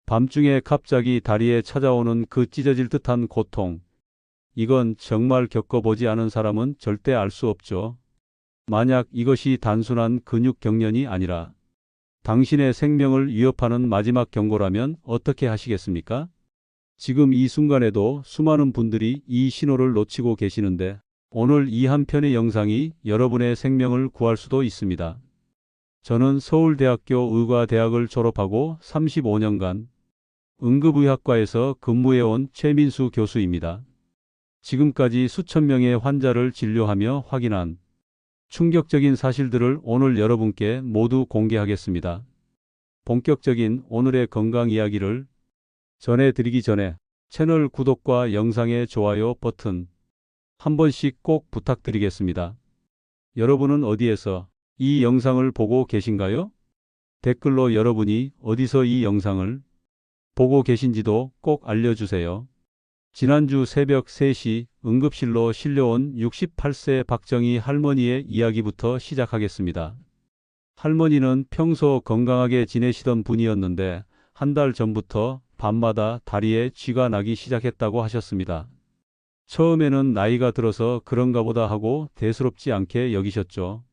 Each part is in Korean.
밤중에 갑자기 다리에 찾아오는 그 찢어질 듯한 고통. 이건 정말 겪어보지 않은 사람은 절대 알 수 없죠. 만약 이것이 단순한 근육 경련이 아니라 당신의 생명을 위협하는 마지막 경고라면 어떻게 하시겠습니까? 지금 이 순간에도 수많은 분들이 이 신호를 놓치고 계시는데 오늘 이 한 편의 영상이 여러분의 생명을 구할 수도 있습니다. 저는 서울대학교 의과대학을 졸업하고 35년간 응급의학과에서 근무해온 최민수 교수입니다. 지금까지 수천 명의 환자를 진료하며 확인한 충격적인 사실들을 오늘 여러분께 모두 공개하겠습니다. 본격적인 오늘의 건강 이야기를 전해드리기 전에 채널 구독과 영상의 좋아요 버튼 한 번씩 꼭 부탁드리겠습니다. 여러분은 어디에서 이 영상을 보고 계신가요? 댓글로 여러분이 어디서 이 영상을 보고 계신지도 꼭 알려주세요. 지난주 새벽 3시 응급실로 실려온 68세 박정희 할머니의 이야기부터 시작하겠습니다. 할머니는 평소 건강하게 지내시던 분이었는데 한 달 전부터 밤마다 다리에 쥐가 나기 시작했다고 하셨습니다. 처음에는 나이가 들어서 그런가 보다 하고 대수롭지 않게 여기셨죠.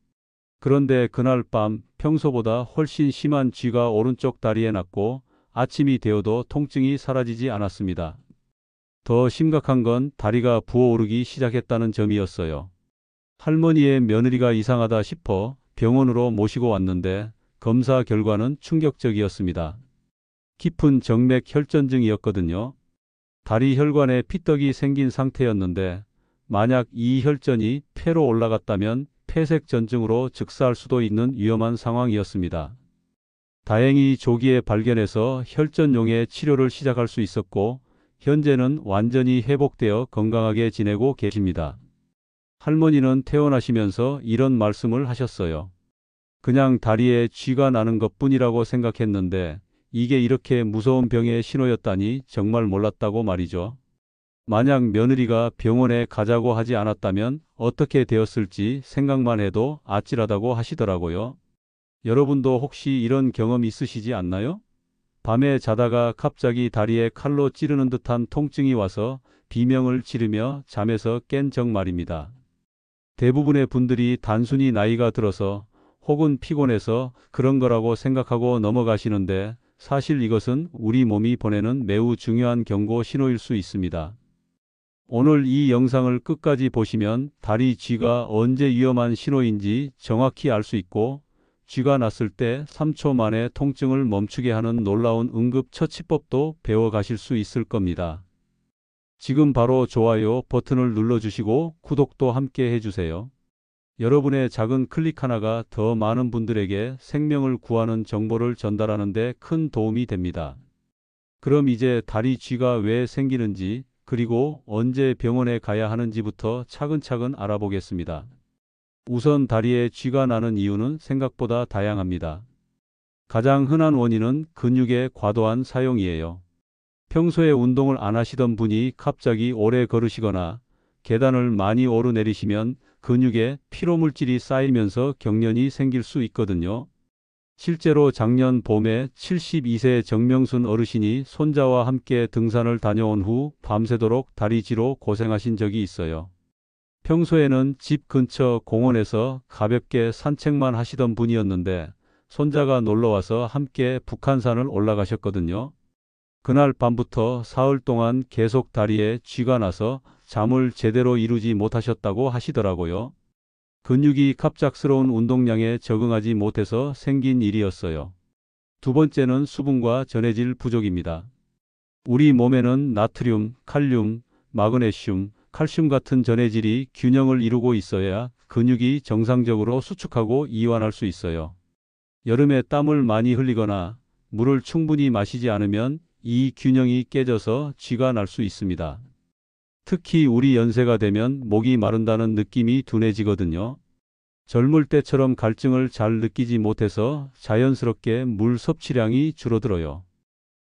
그런데 그날 밤 평소보다 훨씬 심한 쥐가 오른쪽 다리에 났고 아침이 되어도 통증이 사라지지 않았습니다. 더 심각한 건 다리가 부어오르기 시작했다는 점이었어요. 할머니의 며느리가 이상하다 싶어 병원으로 모시고 왔는데 검사 결과는 충격적이었습니다. 깊은 정맥 혈전증이었거든요. 다리 혈관에 피떡이 생긴 상태였는데 만약 이 혈전이 폐로 올라갔다면 폐색전증으로 즉사할 수도 있는 위험한 상황이었습니다. 다행히 조기에 발견해서 혈전용의 치료를 시작할 수 있었고 현재는 완전히 회복되어 건강하게 지내고 계십니다. 할머니는 퇴원하시면서 이런 말씀을 하셨어요. 그냥 다리에 쥐가 나는 것뿐이라고 생각했는데 이게 이렇게 무서운 병의 신호였다니 정말 몰랐다고 말이죠. 만약 며느리가 병원에 가자고 하지 않았다면 어떻게 되었을지 생각만 해도 아찔하다고 하시더라고요. 여러분도 혹시 이런 경험 있으시지 않나요? 밤에 자다가 갑자기 다리에 칼로 찌르는 듯한 통증이 와서 비명을 지르며 잠에서 깬 적 말입니다. 대부분의 분들이 단순히 나이가 들어서 혹은 피곤해서 그런 거라고 생각하고 넘어가시는데 사실 이것은 우리 몸이 보내는 매우 중요한 경고 신호일 수 있습니다. 오늘 이 영상을 끝까지 보시면 다리 쥐가 언제 위험한 신호인지 정확히 알 수 있고 쥐가 났을 때 3초 만에 통증을 멈추게 하는 놀라운 응급처치법도 배워가실 수 있을 겁니다. 지금 바로 좋아요 버튼을 눌러주시고 구독도 함께 해주세요. 여러분의 작은 클릭 하나가 더 많은 분들에게 생명을 구하는 정보를 전달하는 데 큰 도움이 됩니다. 그럼 이제 다리 쥐가 왜 생기는지 그리고 언제 병원에 가야 하는지부터 차근차근 알아보겠습니다. 우선 다리에 쥐가 나는 이유는 생각보다 다양합니다. 가장 흔한 원인은 근육의 과도한 사용이에요. 평소에 운동을 안 하시던 분이 갑자기 오래 걸으시거나 계단을 많이 오르내리시면 근육에 피로물질이 쌓이면서 경련이 생길 수 있거든요. 실제로 작년 봄에 72세 정명순 어르신이 손자와 함께 등산을 다녀온 후 밤새도록 다리쥐로 고생하신 적이 있어요. 평소에는 집 근처 공원에서 가볍게 산책만 하시던 분이었는데 손자가 놀러와서 함께 북한산을 올라가셨거든요. 그날 밤부터 사흘 동안 계속 다리에 쥐가 나서 잠을 제대로 이루지 못하셨다고 하시더라고요. 근육이 갑작스러운 운동량에 적응하지 못해서 생긴 일이었어요. 두 번째는 수분과 전해질 부족입니다. 우리 몸에는 나트륨, 칼륨, 마그네슘, 칼슘 같은 전해질이 균형을 이루고 있어야 근육이 정상적으로 수축하고 이완할 수 있어요. 여름에 땀을 많이 흘리거나 물을 충분히 마시지 않으면 이 균형이 깨져서 쥐가 날 수 있습니다. 특히 우리 연세가 되면 목이 마른다는 느낌이 둔해지거든요. 젊을 때처럼 갈증을 잘 느끼지 못해서 자연스럽게 물 섭취량이 줄어들어요.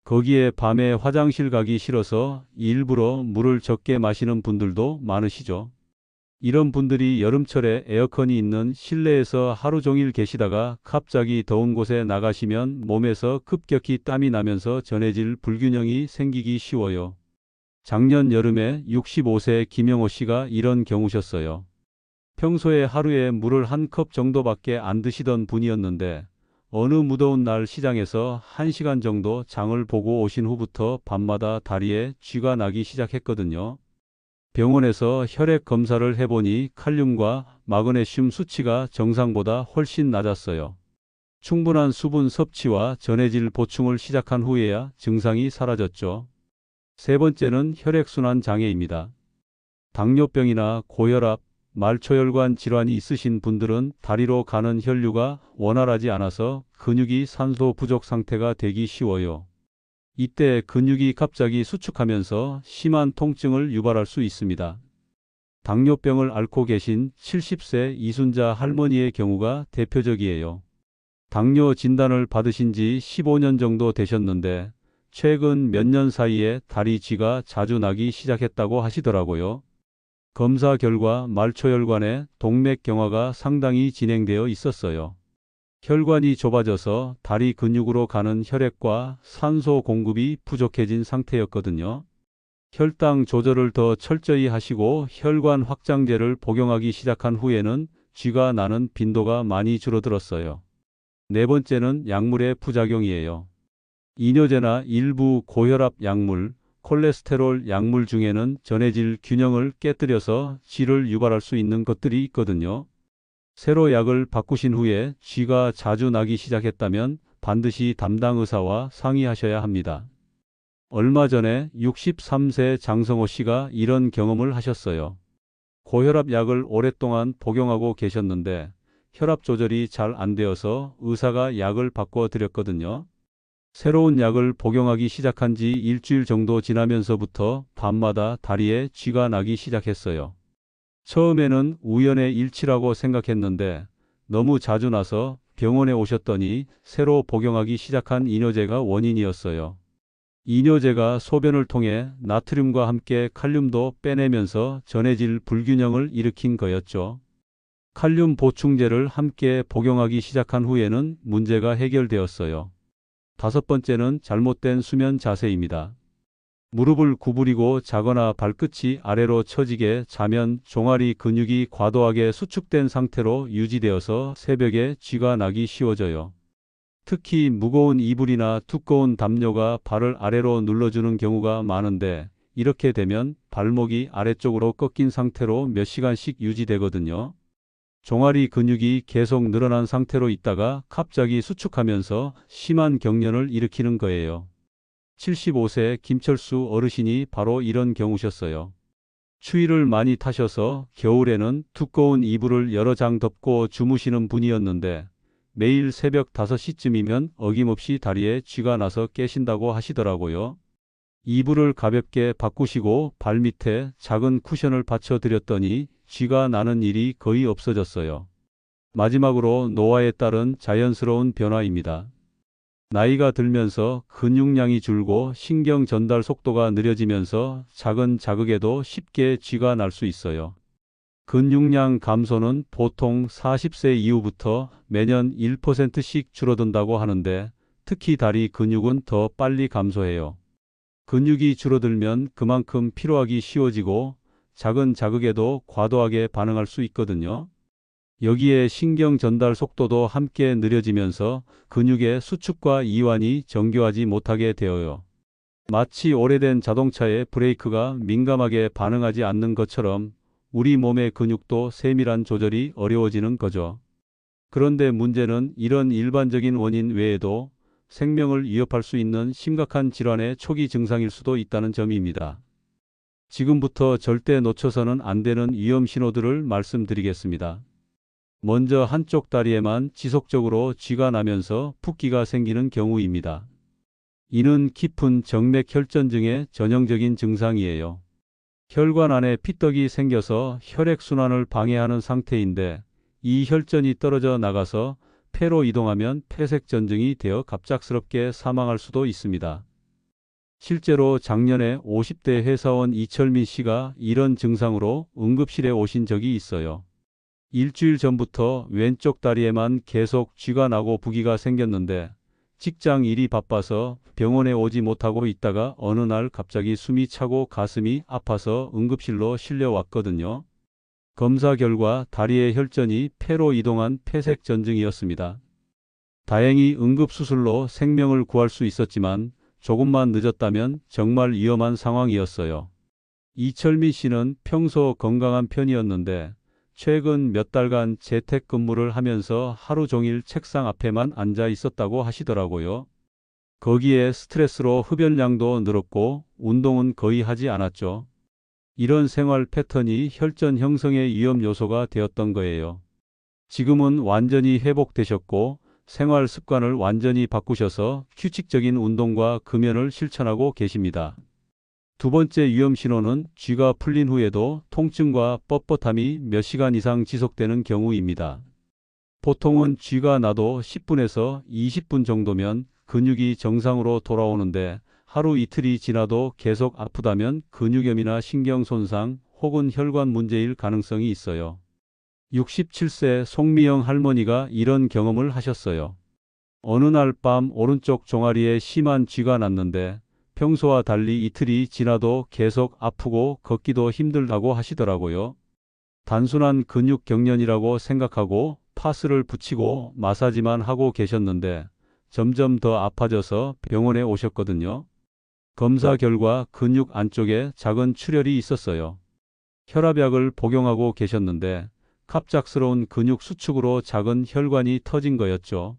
거기에 밤에 화장실 가기 싫어서 일부러 물을 적게 마시는 분들도 많으시죠. 이런 분들이 여름철에 에어컨이 있는 실내에서 하루 종일 계시다가 갑자기 더운 곳에 나가시면 몸에서 급격히 땀이 나면서 전해질 불균형이 생기기 쉬워요. 작년 여름에 65세 김영호 씨가 이런 경우셨어요. 평소에 하루에 물을 한 컵 정도밖에 안 드시던 분이었는데 어느 무더운 날 시장에서 1시간 정도 장을 보고 오신 후부터 밤마다 다리에 쥐가 나기 시작했거든요. 병원에서 혈액 검사를 해보니 칼륨과 마그네슘 수치가 정상보다 훨씬 낮았어요. 충분한 수분 섭취와 전해질 보충을 시작한 후에야 증상이 사라졌죠. 세 번째는 혈액순환 장애입니다. 당뇨병이나 고혈압, 말초혈관 질환이 있으신 분들은 다리로 가는 혈류가 원활하지 않아서 근육이 산소 부족 상태가 되기 쉬워요. 이때 근육이 갑자기 수축하면서 심한 통증을 유발할 수 있습니다. 당뇨병을 앓고 계신 70세 이순자 할머니의 경우가 대표적이에요. 당뇨 진단을 받으신 지 15년 정도 되셨는데 최근 몇 년 사이에 다리 쥐가 자주 나기 시작했다고 하시더라고요. 검사 결과 말초혈관에 동맥경화가 상당히 진행되어 있었어요. 혈관이 좁아져서 다리 근육으로 가는 혈액과 산소 공급이 부족해진 상태였거든요. 혈당 조절을 더 철저히 하시고 혈관 확장제를 복용하기 시작한 후에는 쥐가 나는 빈도가 많이 줄어들었어요. 네 번째는 약물의 부작용이에요. 이뇨제나 일부 고혈압 약물, 콜레스테롤 약물 중에는 전해질 균형을 깨뜨려서 쥐를 유발할 수 있는 것들이 있거든요. 새로 약을 바꾸신 후에 쥐가 자주 나기 시작했다면 반드시 담당 의사와 상의하셔야 합니다. 얼마 전에 63세 장성호 씨가 이런 경험을 하셨어요. 고혈압 약을 오랫동안 복용하고 계셨는데 혈압 조절이 잘 안 되어서 의사가 약을 바꿔 드렸거든요. 새로운 약을 복용하기 시작한 지 일주일 정도 지나면서부터 밤마다 다리에 쥐가 나기 시작했어요. 처음에는 우연의 일치라고 생각했는데 너무 자주 나서 병원에 오셨더니 새로 복용하기 시작한 이뇨제가 원인이었어요. 이뇨제가 소변을 통해 나트륨과 함께 칼륨도 빼내면서 전해질 불균형을 일으킨 거였죠. 칼륨 보충제를 함께 복용하기 시작한 후에는 문제가 해결되었어요. 다섯 번째는 잘못된 수면 자세입니다. 무릎을 구부리고 자거나 발끝이 아래로 처지게 자면 종아리 근육이 과도하게 수축된 상태로 유지되어서 새벽에 쥐가 나기 쉬워져요. 특히 무거운 이불이나 두꺼운 담요가 발을 아래로 눌러주는 경우가 많은데 이렇게 되면 발목이 아래쪽으로 꺾인 상태로 몇 시간씩 유지되거든요. 종아리 근육이 계속 늘어난 상태로 있다가 갑자기 수축하면서 심한 경련을 일으키는 거예요. 75세 김철수 어르신이 바로 이런 경우셨어요. 추위를 많이 타셔서 겨울에는 두꺼운 이불을 여러 장 덮고 주무시는 분이었는데 매일 새벽 5시쯤이면 어김없이 다리에 쥐가 나서 깨신다고 하시더라고요. 이불을 가볍게 바꾸시고 발밑에 작은 쿠션을 받쳐 드렸더니 쥐가 나는 일이 거의 없어졌어요. 마지막으로 노화에 따른 자연스러운 변화입니다. 나이가 들면서 근육량이 줄고 신경 전달 속도가 느려지면서 작은 자극에도 쉽게 쥐가 날 수 있어요. 근육량 감소는 보통 40세 이후부터 매년 1%씩 줄어든다고 하는데 특히 다리 근육은 더 빨리 감소해요. 근육이 줄어들면 그만큼 피로하기 쉬워지고 작은 자극에도 과도하게 반응할 수 있거든요. 여기에 신경 전달 속도도 함께 느려지면서 근육의 수축과 이완이 정교하지 못하게 되어요. 마치 오래된 자동차의 브레이크가 민감하게 반응하지 않는 것처럼 우리 몸의 근육도 세밀한 조절이 어려워지는 거죠. 그런데 문제는 이런 일반적인 원인 외에도 생명을 위협할 수 있는 심각한 질환의 초기 증상일 수도 있다는 점입니다. 지금부터 절대 놓쳐서는 안 되는 위험 신호들을 말씀드리겠습니다. 먼저 한쪽 다리에만 지속적으로 쥐가 나면서 붓기가 생기는 경우입니다. 이는 깊은 정맥 혈전증의 전형적인 증상이에요. 혈관 안에 피떡이 생겨서 혈액순환을 방해하는 상태인데 이 혈전이 떨어져 나가서 폐로 이동하면 폐색전증이 되어 갑작스럽게 사망할 수도 있습니다. 실제로 작년에 50대 회사원 이철민 씨가 이런 증상으로 응급실에 오신 적이 있어요. 일주일 전부터 왼쪽 다리에만 계속 쥐가 나고 부기가 생겼는데 직장 일이 바빠서 병원에 오지 못하고 있다가 어느 날 갑자기 숨이 차고 가슴이 아파서 응급실로 실려왔거든요. 검사 결과 다리의 혈전이 폐로 이동한 폐색 전증이었습니다. 다행히 응급수술로 생명을 구할 수 있었지만 조금만 늦었다면 정말 위험한 상황이었어요. 이철민 씨는 평소 건강한 편이었는데 최근 몇 달간 재택근무를 하면서 하루 종일 책상 앞에만 앉아 있었다고 하시더라고요. 거기에 스트레스로 흡연량도 늘었고 운동은 거의 하지 않았죠. 이런 생활 패턴이 혈전 형성의 위험 요소가 되었던 거예요. 지금은 완전히 회복되셨고 생활 습관을 완전히 바꾸셔서 규칙적인 운동과 금연을 실천하고 계십니다. 두 번째 위험 신호는 쥐가 풀린 후에도 통증과 뻣뻣함이 몇 시간 이상 지속되는 경우입니다. 보통은 쥐가 나도 10분에서 20분 정도면 근육이 정상으로 돌아오는데 하루 이틀이 지나도 계속 아프다면 근육염이나 신경 손상 혹은 혈관 문제일 가능성이 있어요. 67세 송미영 할머니가 이런 경험을 하셨어요. 어느 날 밤 오른쪽 종아리에 심한 쥐가 났는데 평소와 달리 이틀이 지나도 계속 아프고 걷기도 힘들다고 하시더라고요. 단순한 근육 경련이라고 생각하고 파스를 붙이고 마사지만 하고 계셨는데 점점 더 아파져서 병원에 오셨거든요. 검사 결과 근육 안쪽에 작은 출혈이 있었어요. 혈압약을 복용하고 계셨는데 갑작스러운 근육 수축으로 작은 혈관이 터진 거였죠.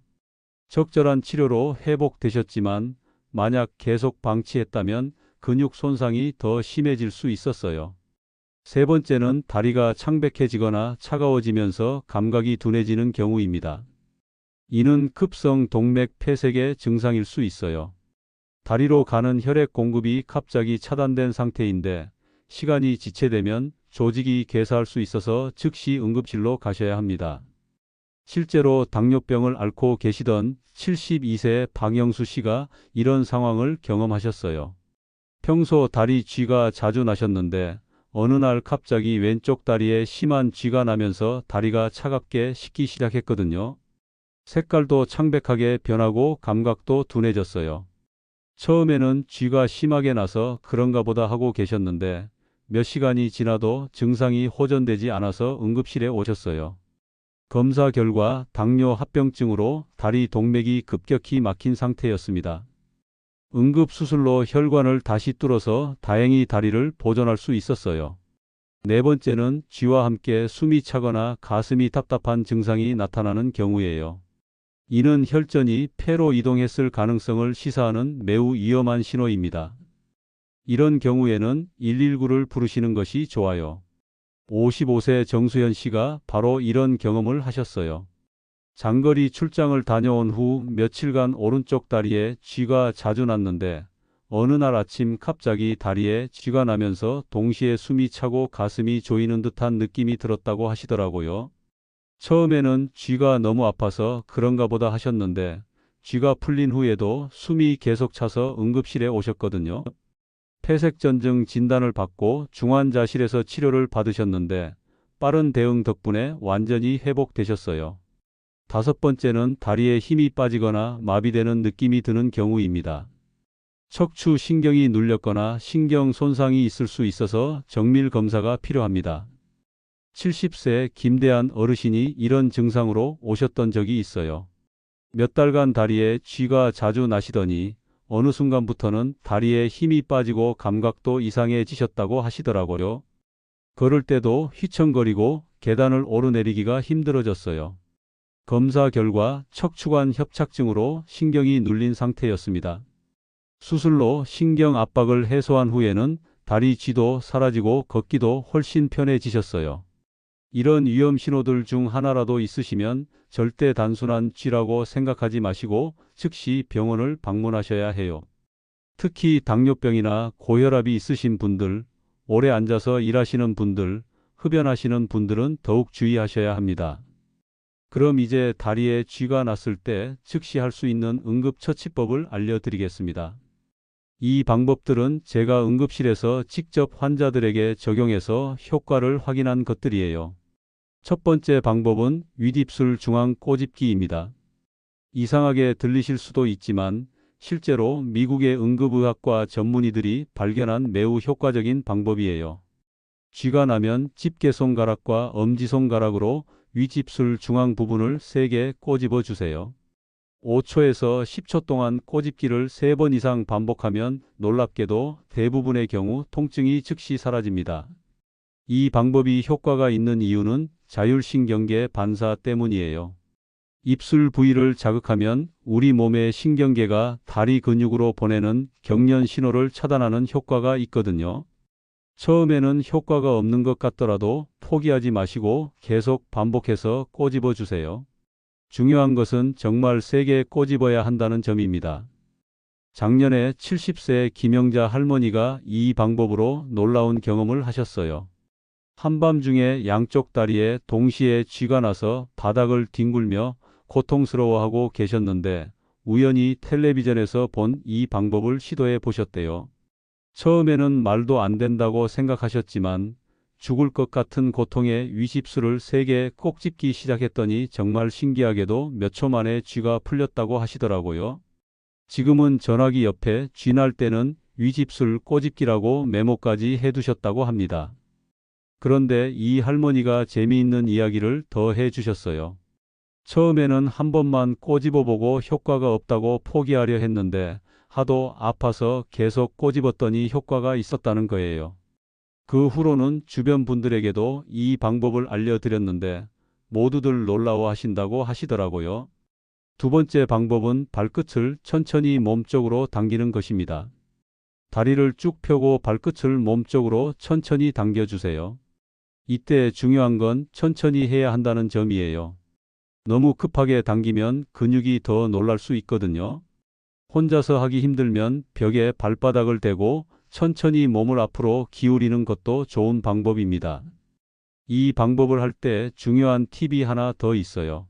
적절한 치료로 회복되셨지만 만약 계속 방치했다면 근육 손상이 더 심해질 수 있었어요. 세 번째는 다리가 창백해지거나 차가워지면서 감각이 둔해지는 경우입니다. 이는 급성 동맥 폐색의 증상일 수 있어요. 다리로 가는 혈액 공급이 갑자기 차단된 상태인데 시간이 지체되면 조직이 괴사할 수 있어서 즉시 응급실로 가셔야 합니다. 실제로 당뇨병을 앓고 계시던 72세 박영수 씨가 이런 상황을 경험하셨어요. 평소 다리 쥐가 자주 나셨는데 어느 날 갑자기 왼쪽 다리에 심한 쥐가 나면서 다리가 차갑게 식기 시작했거든요. 색깔도 창백하게 변하고 감각도 둔해졌어요. 처음에는 쥐가 심하게 나서 그런가 보다 하고 계셨는데 몇 시간이 지나도 증상이 호전되지 않아서 응급실에 오셨어요. 검사 결과 당뇨 합병증으로 다리 동맥이 급격히 막힌 상태였습니다. 응급수술로 혈관을 다시 뚫어서 다행히 다리를 보존할 수 있었어요. 네 번째는 쥐와 함께 숨이 차거나 가슴이 답답한 증상이 나타나는 경우예요. 이는 혈전이 폐로 이동했을 가능성을 시사하는 매우 위험한 신호입니다. 이런 경우에는 119를 부르시는 것이 좋아요. 55세 정수현 씨가 바로 이런 경험을 하셨어요. 장거리 출장을 다녀온 후 며칠간 오른쪽 다리에 쥐가 자주 났는데 어느 날 아침 갑자기 다리에 쥐가 나면서 동시에 숨이 차고 가슴이 조이는 듯한 느낌이 들었다고 하시더라고요. 처음에는 쥐가 너무 아파서 그런가 보다 하셨는데 쥐가 풀린 후에도 숨이 계속 차서 응급실에 오셨거든요. 폐색전증 진단을 받고 중환자실에서 치료를 받으셨는데 빠른 대응 덕분에 완전히 회복되셨어요. 다섯 번째는 다리에 힘이 빠지거나 마비되는 느낌이 드는 경우입니다. 척추 신경이 눌렸거나 신경 손상이 있을 수 있어서 정밀 검사가 필요합니다. 70세 김대한 어르신이 이런 증상으로 오셨던 적이 있어요. 몇 달간 다리에 쥐가 자주 나시더니 어느 순간부터는 다리에 힘이 빠지고 감각도 이상해지셨다고 하시더라고요. 걸을 때도 휘청거리고 계단을 오르내리기가 힘들어졌어요. 검사 결과 척추관 협착증으로 신경이 눌린 상태였습니다. 수술로 신경 압박을 해소한 후에는 다리 쥐도 사라지고 걷기도 훨씬 편해지셨어요. 이런 위험 신호들 중 하나라도 있으시면 절대 단순한 쥐라고 생각하지 마시고 즉시 병원을 방문하셔야 해요. 특히 당뇨병이나 고혈압이 있으신 분들, 오래 앉아서 일하시는 분들, 흡연하시는 분들은 더욱 주의하셔야 합니다. 그럼 이제 다리에 쥐가 났을 때 즉시 할 수 있는 응급처치법을 알려드리겠습니다. 이 방법들은 제가 응급실에서 직접 환자들에게 적용해서 효과를 확인한 것들이에요. 첫 번째 방법은 윗입술 중앙 꼬집기입니다. 이상하게 들리실 수도 있지만 실제로 미국의 응급의학과 전문의들이 발견한 매우 효과적인 방법이에요. 쥐가 나면 집게손가락과 엄지손가락으로 윗입술 중앙 부분을 세게 꼬집어 주세요. 5초에서 10초 동안 꼬집기를 3번 이상 반복하면 놀랍게도 대부분의 경우 통증이 즉시 사라집니다. 이 방법이 효과가 있는 이유는 자율신경계 반사 때문이에요. 입술 부위를 자극하면 우리 몸의 신경계가 다리 근육으로 보내는 경련 신호를 차단하는 효과가 있거든요. 처음에는 효과가 없는 것 같더라도 포기하지 마시고 계속 반복해서 꼬집어 주세요. 중요한 것은 정말 세게 꼬집어야 한다는 점입니다. 작년에 70세 김영자 할머니가 이 방법으로 놀라운 경험을 하셨어요. 한밤중에 양쪽 다리에 동시에 쥐가 나서 바닥을 뒹굴며 고통스러워하고 계셨는데 우연히 텔레비전에서 본 이 방법을 시도해 보셨대요. 처음에는 말도 안 된다고 생각하셨지만 죽을 것 같은 고통에 윗입술을 세게 꼭 찝기 시작했더니 정말 신기하게도 몇 초 만에 쥐가 풀렸다고 하시더라고요. 지금은 전화기 옆에 쥐 날 때는 윗입술 꼬집기라고 메모까지 해두셨다고 합니다. 그런데 이 할머니가 재미있는 이야기를 더 해주셨어요. 처음에는 한 번만 꼬집어보고 효과가 없다고 포기하려 했는데 하도 아파서 계속 꼬집었더니 효과가 있었다는 거예요. 그 후로는 주변 분들에게도 이 방법을 알려드렸는데 모두들 놀라워하신다고 하시더라고요. 두 번째 방법은 발끝을 천천히 몸쪽으로 당기는 것입니다. 다리를 쭉 펴고 발끝을 몸쪽으로 천천히 당겨주세요. 이때 중요한 건 천천히 해야 한다는 점이에요. 너무 급하게 당기면 근육이 더 놀랄 수 있거든요. 혼자서 하기 힘들면 벽에 발바닥을 대고 천천히 몸을 앞으로 기울이는 것도 좋은 방법입니다. 이 방법을 할 때 중요한 팁이 하나 더 있어요.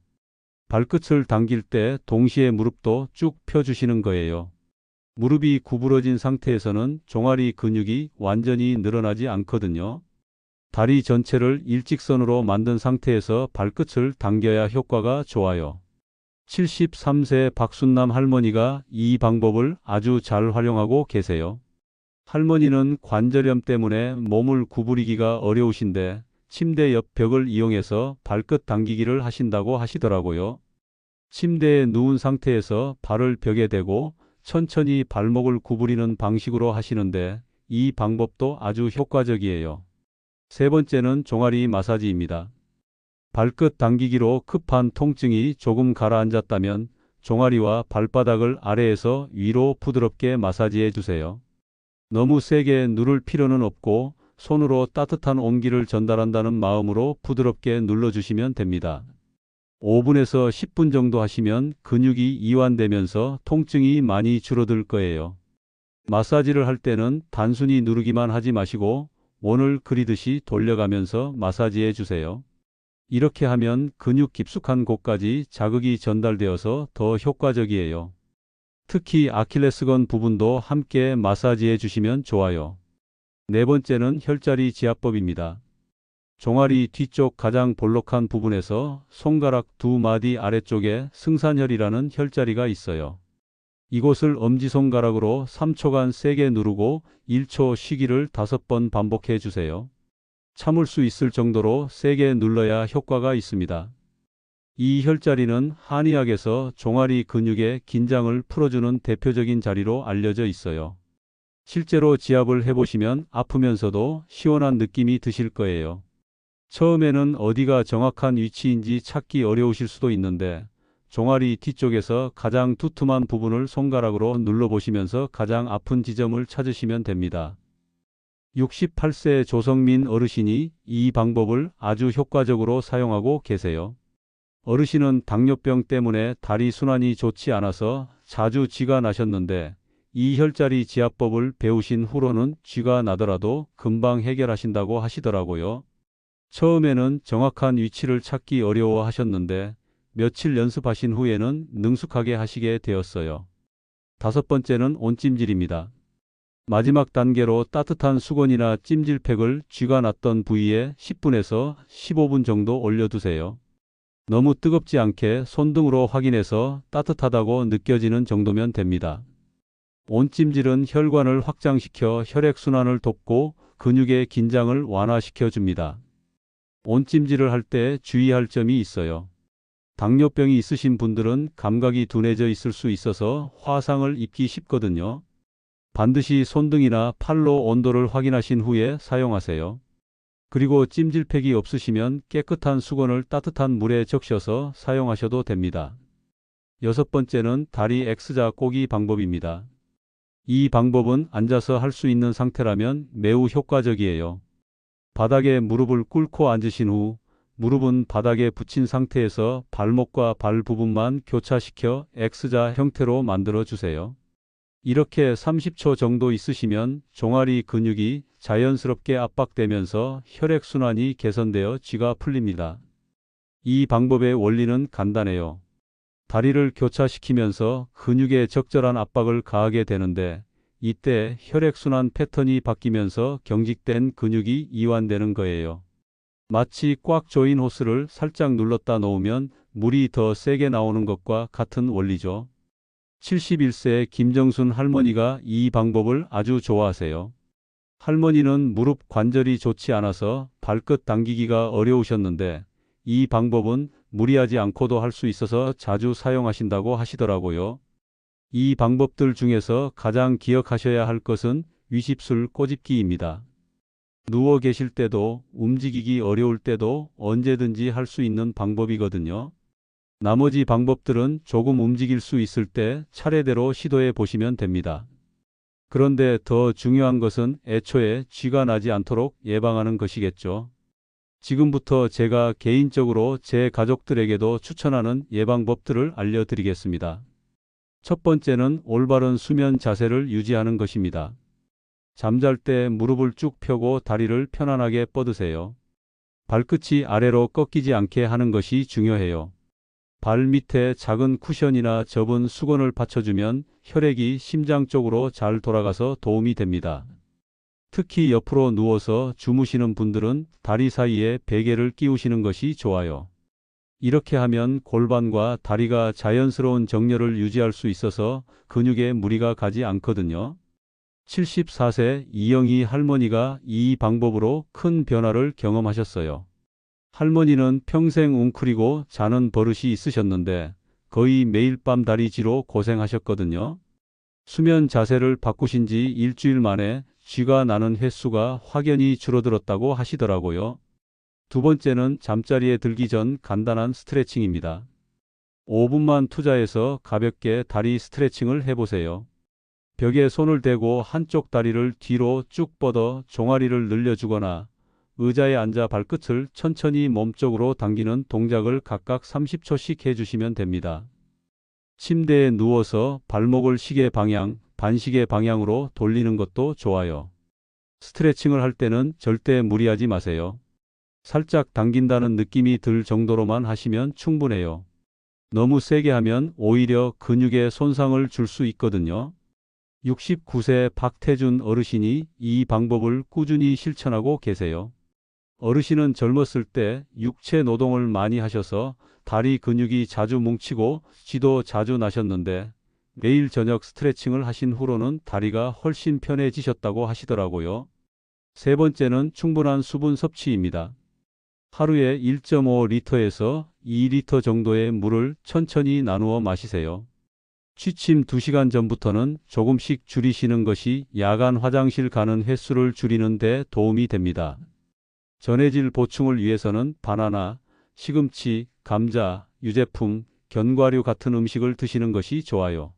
발끝을 당길 때 동시에 무릎도 쭉 펴주시는 거예요. 무릎이 구부러진 상태에서는 종아리 근육이 완전히 늘어나지 않거든요. 다리 전체를 일직선으로 만든 상태에서 발끝을 당겨야 효과가 좋아요. 73세 박순남 할머니가 이 방법을 아주 잘 활용하고 계세요. 할머니는 관절염 때문에 몸을 구부리기가 어려우신데 침대 옆 벽을 이용해서 발끝 당기기를 하신다고 하시더라고요. 침대에 누운 상태에서 발을 벽에 대고 천천히 발목을 구부리는 방식으로 하시는데 이 방법도 아주 효과적이에요. 세 번째는 종아리 마사지입니다. 발끝 당기기로 급한 통증이 조금 가라앉았다면 종아리와 발바닥을 아래에서 위로 부드럽게 마사지해 주세요. 너무 세게 누를 필요는 없고 손으로 따뜻한 온기를 전달한다는 마음으로 부드럽게 눌러주시면 됩니다. 5분에서 10분 정도 하시면 근육이 이완되면서 통증이 많이 줄어들 거예요. 마사지를 할 때는 단순히 누르기만 하지 마시고 원을 그리듯이 돌려가면서 마사지해 주세요. 이렇게 하면 근육 깊숙한 곳까지 자극이 전달되어서 더 효과적이에요. 특히 아킬레스건 부분도 함께 마사지해 주시면 좋아요. 네 번째는 혈자리 지압법입니다. 종아리 뒤쪽 가장 볼록한 부분에서 손가락 두 마디 아래쪽에 승산혈이라는 혈자리가 있어요. 이곳을 엄지손가락으로 3초간 세게 누르고 1초 쉬기를 5번 반복해 주세요. 참을 수 있을 정도로 세게 눌러야 효과가 있습니다. 이 혈자리는 한의학에서 종아리 근육의 긴장을 풀어주는 대표적인 자리로 알려져 있어요. 실제로 지압을 해보시면 아프면서도 시원한 느낌이 드실 거예요. 처음에는 어디가 정확한 위치인지 찾기 어려우실 수도 있는데 종아리 뒤쪽에서 가장 두툼한 부분을 손가락으로 눌러보시면서 가장 아픈 지점을 찾으시면 됩니다. 68세 조성민 어르신이 이 방법을 아주 효과적으로 사용하고 계세요. 어르신은 당뇨병 때문에 다리 순환이 좋지 않아서 자주 쥐가 나셨는데 이 혈자리 지압법을 배우신 후로는 쥐가 나더라도 금방 해결하신다고 하시더라고요. 처음에는 정확한 위치를 찾기 어려워 하셨는데 며칠 연습하신 후에는 능숙하게 하시게 되었어요. 다섯 번째는 온찜질입니다. 마지막 단계로 따뜻한 수건이나 찜질팩을 쥐가 났던 부위에 10분에서 15분 정도 올려두세요. 너무 뜨겁지 않게 손등으로 확인해서 따뜻하다고 느껴지는 정도면 됩니다. 온찜질은 혈관을 확장시켜 혈액순환을 돕고 근육의 긴장을 완화시켜 줍니다. 온찜질을 할 때 주의할 점이 있어요. 당뇨병이 있으신 분들은 감각이 둔해져 있을 수 있어서 화상을 입기 쉽거든요. 반드시 손등이나 팔로 온도를 확인하신 후에 사용하세요. 그리고 찜질팩이 없으시면 깨끗한 수건을 따뜻한 물에 적셔서 사용하셔도 됩니다. 여섯 번째는 다리 X자 꼬기 방법입니다. 이 방법은 앉아서 할 수 있는 상태라면 매우 효과적이에요. 바닥에 무릎을 꿇고 앉으신 후 무릎은 바닥에 붙인 상태에서 발목과 발 부분만 교차시켜 X자 형태로 만들어 주세요. 이렇게 30초 정도 있으시면 종아리 근육이 자연스럽게 압박되면서 혈액순환이 개선되어 쥐가 풀립니다. 이 방법의 원리는 간단해요. 다리를 교차시키면서 근육에 적절한 압박을 가하게 되는데 이때 혈액순환 패턴이 바뀌면서 경직된 근육이 이완되는 거예요. 마치 꽉 조인 호스를 살짝 눌렀다 놓으면 물이 더 세게 나오는 것과 같은 원리죠. 71세 김정순 할머니가 이 방법을 아주 좋아하세요. 할머니는 무릎 관절이 좋지 않아서 발끝 당기기가 어려우셨는데 이 방법은 무리하지 않고도 할 수 있어서 자주 사용하신다고 하시더라고요. 이 방법들 중에서 가장 기억하셔야 할 것은 위십술 꼬집기입니다. 누워 계실 때도 움직이기 어려울 때도 언제든지 할 수 있는 방법이거든요. 나머지 방법들은 조금 움직일 수 있을 때 차례대로 시도해 보시면 됩니다. 그런데 더 중요한 것은 애초에 쥐가 나지 않도록 예방하는 것이겠죠. 지금부터 제가 개인적으로 제 가족들에게도 추천하는 예방법들을 알려드리겠습니다. 첫 번째는 올바른 수면 자세를 유지하는 것입니다. 잠잘 때 무릎을 쭉 펴고 다리를 편안하게 뻗으세요. 발끝이 아래로 꺾이지 않게 하는 것이 중요해요. 발 밑에 작은 쿠션이나 접은 수건을 받쳐주면 혈액이 심장 쪽으로 잘 돌아가서 도움이 됩니다. 특히 옆으로 누워서 주무시는 분들은 다리 사이에 베개를 끼우시는 것이 좋아요. 이렇게 하면 골반과 다리가 자연스러운 정렬을 유지할 수 있어서 근육에 무리가 가지 않거든요. 74세 이영희 할머니가 이 방법으로 큰 변화를 경험하셨어요. 할머니는 평생 웅크리고 자는 버릇이 있으셨는데 거의 매일 밤 다리쥐로 고생하셨거든요. 수면 자세를 바꾸신 지 일주일 만에 쥐가 나는 횟수가 확연히 줄어들었다고 하시더라고요. 두 번째는 잠자리에 들기 전 간단한 스트레칭입니다. 5분만 투자해서 가볍게 다리 스트레칭을 해보세요. 벽에 손을 대고 한쪽 다리를 뒤로 쭉 뻗어 종아리를 늘려주거나 의자에 앉아 발끝을 천천히 몸쪽으로 당기는 동작을 각각 30초씩 해주시면 됩니다. 침대에 누워서 발목을 시계 방향, 반시계 방향으로 돌리는 것도 좋아요. 스트레칭을 할 때는 절대 무리하지 마세요. 살짝 당긴다는 느낌이 들 정도로만 하시면 충분해요. 너무 세게 하면 오히려 근육에 손상을 줄 수 있거든요. 69세 박태준 어르신이 이 방법을 꾸준히 실천하고 계세요. 어르신은 젊었을 때 육체 노동을 많이 하셔서 다리 근육이 자주 뭉치고 쥐도 자주 나셨는데 매일 저녁 스트레칭을 하신 후로는 다리가 훨씬 편해지셨다고 하시더라고요. 세 번째는 충분한 수분 섭취입니다. 하루에 1.5리터에서 2리터 정도의 물을 천천히 나누어 마시세요. 취침 2시간 전부터는 조금씩 줄이시는 것이 야간 화장실 가는 횟수를 줄이는 데 도움이 됩니다. 전해질 보충을 위해서는 바나나, 시금치, 감자, 유제품, 견과류 같은 음식을 드시는 것이 좋아요.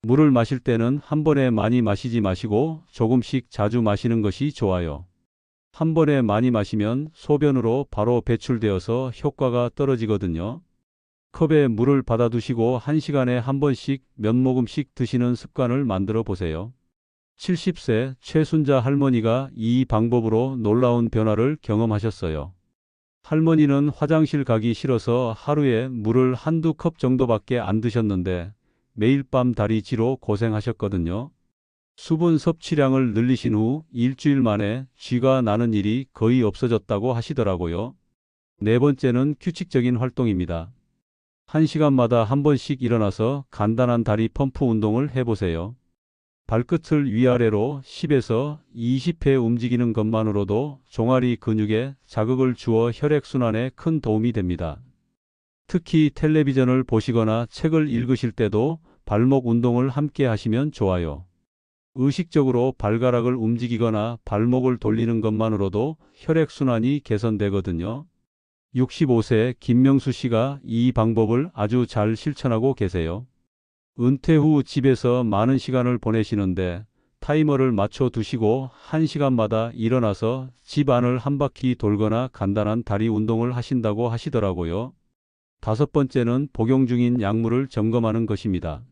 물을 마실 때는 한 번에 많이 마시지 마시고 조금씩 자주 마시는 것이 좋아요. 한 번에 많이 마시면 소변으로 바로 배출되어서 효과가 떨어지거든요. 컵에 물을 받아두시고 1시간에 한 번씩 몇 모금씩 드시는 습관을 만들어 보세요. 70세 최순자 할머니가 이 방법으로 놀라운 변화를 경험하셨어요. 할머니는 화장실 가기 싫어서 하루에 물을 한두 컵 정도밖에 안 드셨는데 매일 밤 다리쥐로 고생하셨거든요. 수분 섭취량을 늘리신 후 일주일 만에 쥐가 나는 일이 거의 없어졌다고 하시더라고요. 네 번째는 규칙적인 활동입니다. 1시간마다 한 번씩 일어나서 간단한 다리 펌프 운동을 해보세요. 발끝을 위아래로 10에서 20회 움직이는 것만으로도 종아리 근육에 자극을 주어 혈액순환에 큰 도움이 됩니다. 특히 텔레비전을 보시거나 책을 읽으실 때도 발목 운동을 함께 하시면 좋아요. 의식적으로 발가락을 움직이거나 발목을 돌리는 것만으로도 혈액순환이 개선되거든요. 65세 김명수 씨가 이 방법을 아주 잘 실천하고 계세요. 은퇴 후 집에서 많은 시간을 보내시는데 타이머를 맞춰 두시고 1시간마다 일어나서 집 안을 한 바퀴 돌거나 간단한 다리 운동을 하신다고 하시더라고요. 다섯 번째는 복용 중인 약물을 점검하는 것입니다.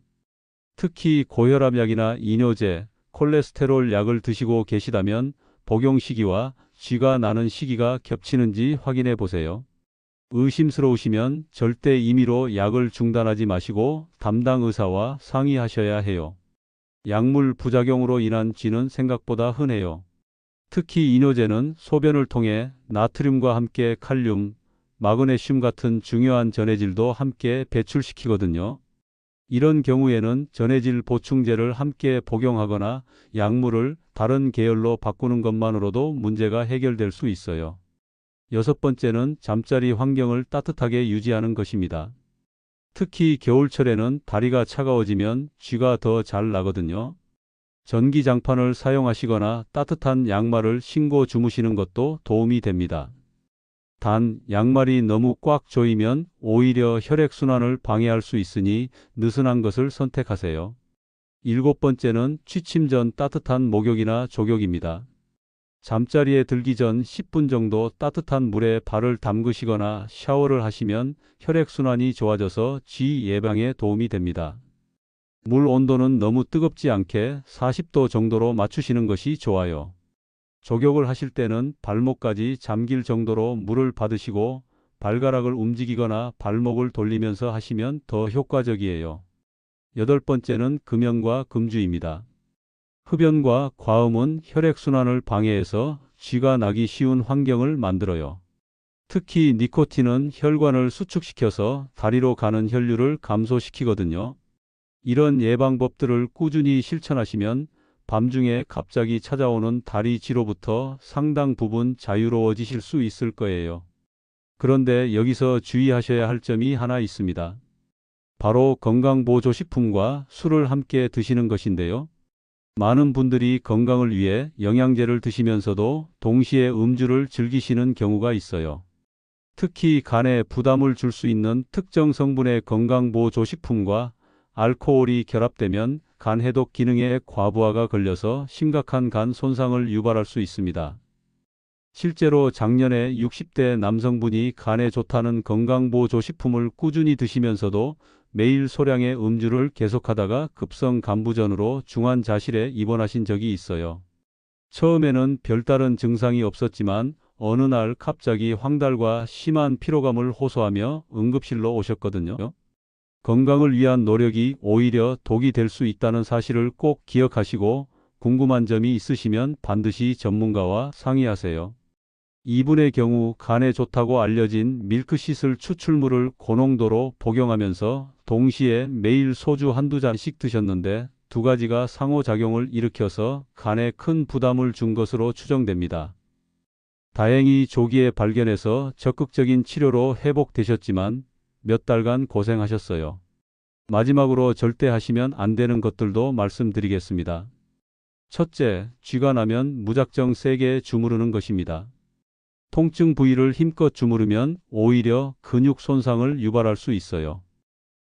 특히 고혈압 약이나 이뇨제, 콜레스테롤 약을 드시고 계시다면 복용 시기와 쥐가 나는 시기가 겹치는지 확인해 보세요. 의심스러우시면 절대 임의로 약을 중단하지 마시고 담당 의사와 상의하셔야 해요. 약물 부작용으로 인한 쥐는 생각보다 흔해요. 특히 이뇨제는 소변을 통해 나트륨과 함께 칼륨, 마그네슘 같은 중요한 전해질도 함께 배출시키거든요. 이런 경우에는 전해질 보충제를 함께 복용하거나 약물을 다른 계열로 바꾸는 것만으로도 문제가 해결될 수 있어요. 여섯 번째는 잠자리 환경을 따뜻하게 유지하는 것입니다. 특히 겨울철에는 다리가 차가워지면 쥐가 더 잘 나거든요. 전기장판을 사용하시거나 따뜻한 양말을 신고 주무시는 것도 도움이 됩니다. 단, 양말이 너무 꽉 조이면 오히려 혈액순환을 방해할 수 있으니 느슨한 것을 선택하세요. 일곱 번째는 취침 전 따뜻한 목욕이나 족욕입니다. 잠자리에 들기 전 10분 정도 따뜻한 물에 발을 담그시거나 샤워를 하시면 혈액순환이 좋아져서 쥐 예방에 도움이 됩니다. 물 온도는 너무 뜨겁지 않게 40도 정도로 맞추시는 것이 좋아요. 족욕을 하실 때는 발목까지 잠길 정도로 물을 받으시고 발가락을 움직이거나 발목을 돌리면서 하시면 더 효과적이에요. 여덟 번째는 금연과 금주입니다. 흡연과 과음은 혈액순환을 방해해서 쥐가 나기 쉬운 환경을 만들어요. 특히 니코틴은 혈관을 수축시켜서 다리로 가는 혈류를 감소시키거든요. 이런 예방법들을 꾸준히 실천하시면 밤중에 갑자기 찾아오는 다리 쥐로부터 상당 부분 자유로워지실 수 있을 거예요. 그런데 여기서 주의하셔야 할 점이 하나 있습니다. 바로 건강보조식품과 술을 함께 드시는 것인데요. 많은 분들이 건강을 위해 영양제를 드시면서도 동시에 음주를 즐기시는 경우가 있어요. 특히 간에 부담을 줄 수 있는 특정 성분의 건강보조식품과 알코올이 결합되면 간 해독 기능에 과부하가 걸려서 심각한 간 손상을 유발할 수 있습니다. 실제로 작년에 60대 남성분이 간에 좋다는 건강보조식품을 꾸준히 드시면서도 매일 소량의 음주를 계속하다가 급성 간부전으로 중환자실에 입원하신 적이 있어요. 처음에는 별다른 증상이 없었지만 어느 날 갑자기 황달과 심한 피로감을 호소하며 응급실로 오셨거든요. 건강을 위한 노력이 오히려 독이 될 수 있다는 사실을 꼭 기억하시고 궁금한 점이 있으시면 반드시 전문가와 상의하세요. 이분의 경우 간에 좋다고 알려진 밀크시슬 추출물을 고농도로 복용하면서 동시에 매일 소주 한두 잔씩 드셨는데 두 가지가 상호작용을 일으켜서 간에 큰 부담을 준 것으로 추정됩니다. 다행히 조기에 발견해서 적극적인 치료로 회복되셨지만 몇 달간 고생하셨어요. 마지막으로 절대 하시면 안 되는 것들도 말씀드리겠습니다. 첫째, 쥐가 나면 무작정 세게 주무르는 것입니다. 통증 부위를 힘껏 주무르면 오히려 근육 손상을 유발할 수 있어요.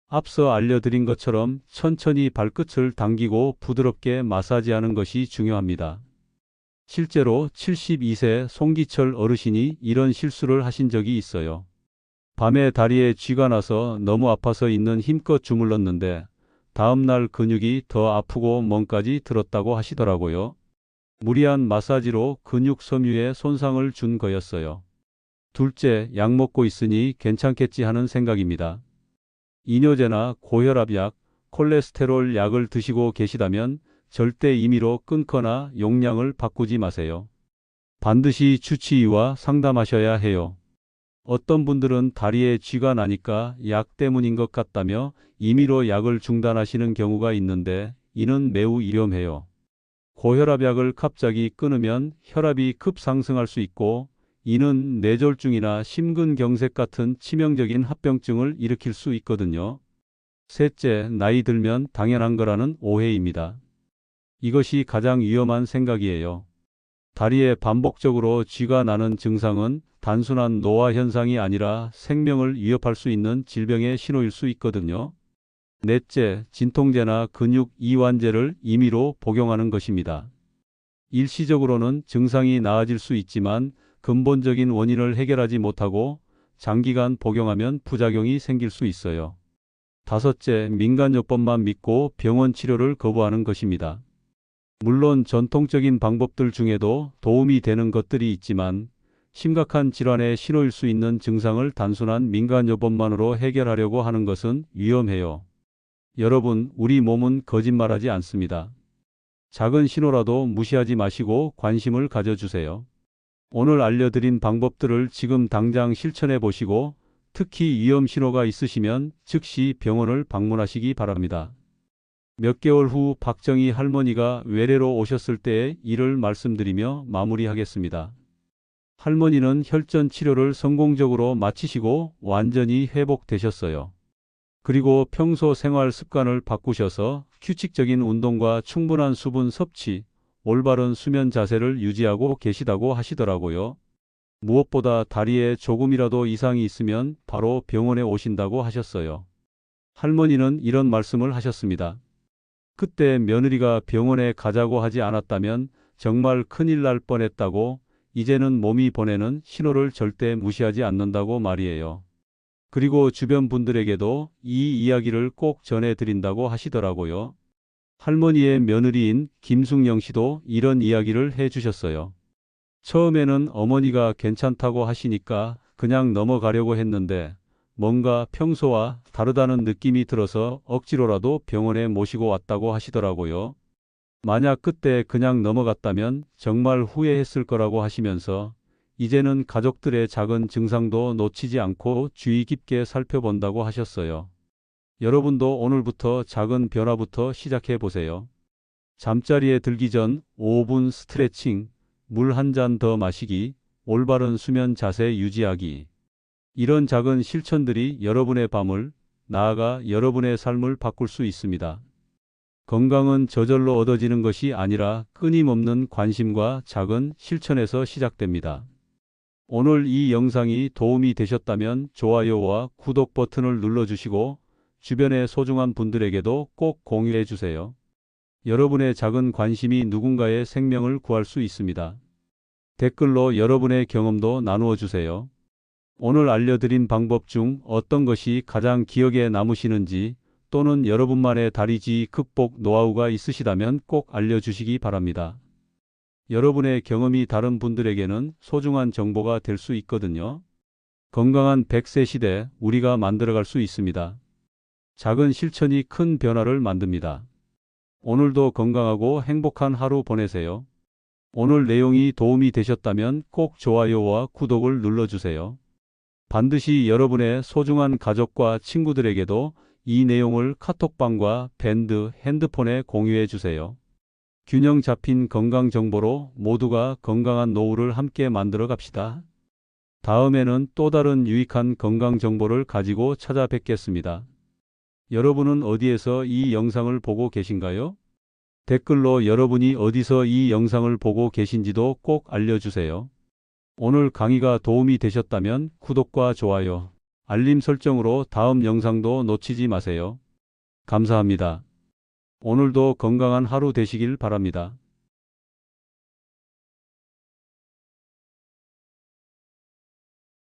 앞서 알려드린 것처럼 천천히 발끝을 당기고 부드럽게 마사지하는 것이 중요합니다. 실제로 72세 송기철 어르신이 이런 실수를 하신 적이 있어요. 밤에 다리에 쥐가 나서 너무 아파서 있는 힘껏 주물렀는데 다음날 근육이 더 아프고 멍까지 들었다고 하시더라고요. 무리한 마사지로 근육 섬유에 손상을 준 거였어요. 둘째, 약 먹고 있으니 괜찮겠지 하는 생각입니다. 이뇨제나 고혈압 약, 콜레스테롤 약을 드시고 계시다면 절대 임의로 끊거나 용량을 바꾸지 마세요. 반드시 주치의와 상담하셔야 해요. 어떤 분들은 다리에 쥐가 나니까 약 때문인 것 같다며 임의로 약을 중단하시는 경우가 있는데 이는 매우 위험해요. 고혈압약을 갑자기 끊으면 혈압이 급상승할 수 있고 이는 뇌졸중이나 심근경색 같은 치명적인 합병증을 일으킬 수 있거든요. 셋째, 나이 들면 당연한 거라는 오해입니다. 이것이 가장 위험한 생각이에요. 다리에 반복적으로 쥐가 나는 증상은 단순한 노화 현상이 아니라 생명을 위협할 수 있는 질병의 신호일 수 있거든요. 넷째, 진통제나 근육 이완제를 임의로 복용하는 것입니다. 일시적으로는 증상이 나아질 수 있지만 근본적인 원인을 해결하지 못하고 장기간 복용하면 부작용이 생길 수 있어요. 다섯째, 민간요법만 믿고 병원 치료를 거부하는 것입니다. 물론 전통적인 방법들 중에도 도움이 되는 것들이 있지만 심각한 질환의 신호일 수 있는 증상을 단순한 민간요법만으로 해결하려고 하는 것은 위험해요. 여러분, 우리 몸은 거짓말하지 않습니다. 작은 신호라도 무시하지 마시고 관심을 가져주세요. 오늘 알려드린 방법들을 지금 당장 실천해 보시고 특히 위험 신호가 있으시면 즉시 병원을 방문하시기 바랍니다. 몇 개월 후 박정희 할머니가 외래로 오셨을 때의 일을 말씀드리며 마무리하겠습니다. 할머니는 혈전 치료를 성공적으로 마치시고 완전히 회복되셨어요. 그리고 평소 생활 습관을 바꾸셔서 규칙적인 운동과 충분한 수분 섭취, 올바른 수면 자세를 유지하고 계시다고 하시더라고요. 무엇보다 다리에 조금이라도 이상이 있으면 바로 병원에 오신다고 하셨어요. 할머니는 이런 말씀을 하셨습니다. 그때 며느리가 병원에 가자고 하지 않았다면 정말 큰일 날 뻔했다고, 이제는 몸이 보내는 신호를 절대 무시하지 않는다고 말이에요. 그리고 주변 분들에게도 이 이야기를 꼭 전해드린다고 하시더라고요. 할머니의 며느리인 김숙영 씨도 이런 이야기를 해주셨어요. 처음에는 어머니가 괜찮다고 하시니까 그냥 넘어가려고 했는데 뭔가 평소와 다르다는 느낌이 들어서 억지로라도 병원에 모시고 왔다고 하시더라고요. 만약 그때 그냥 넘어갔다면 정말 후회했을 거라고 하시면서 이제는 가족들의 작은 증상도 놓치지 않고 주의 깊게 살펴본다고 하셨어요. 여러분도 오늘부터 작은 변화부터 시작해 보세요. 잠자리에 들기 전 5분 스트레칭, 물 한 잔 더 마시기, 올바른 수면 자세 유지하기. 이런 작은 실천들이 여러분의 밤을, 나아가 여러분의 삶을 바꿀 수 있습니다. 건강은 저절로 얻어지는 것이 아니라 끊임없는 관심과 작은 실천에서 시작됩니다. 오늘 이 영상이 도움이 되셨다면 좋아요와 구독 버튼을 눌러주시고 주변의 소중한 분들에게도 꼭 공유해 주세요. 여러분의 작은 관심이 누군가의 생명을 구할 수 있습니다. 댓글로 여러분의 경험도 나누어 주세요. 오늘 알려드린 방법 중 어떤 것이 가장 기억에 남으시는지 또는 여러분만의 다리쥐 극복 노하우가 있으시다면 꼭 알려주시기 바랍니다. 여러분의 경험이 다른 분들에게는 소중한 정보가 될 수 있거든요. 건강한 100세 시대 우리가 만들어갈 수 있습니다. 작은 실천이 큰 변화를 만듭니다. 오늘도 건강하고 행복한 하루 보내세요. 오늘 내용이 도움이 되셨다면 꼭 좋아요와 구독을 눌러주세요. 반드시 여러분의 소중한 가족과 친구들에게도 이 내용을 카톡방과 밴드, 핸드폰에 공유해 주세요. 균형 잡힌 건강 정보로 모두가 건강한 노후를 함께 만들어 갑시다. 다음에는 또 다른 유익한 건강 정보를 가지고 찾아뵙겠습니다. 여러분은 어디에서 이 영상을 보고 계신가요? 댓글로 여러분이 어디서 이 영상을 보고 계신지도 꼭 알려주세요. 오늘 강의가 도움이 되셨다면 구독과 좋아요, 알림 설정으로 다음 영상도 놓치지 마세요. 감사합니다. 오늘도 건강한 하루 되시길 바랍니다.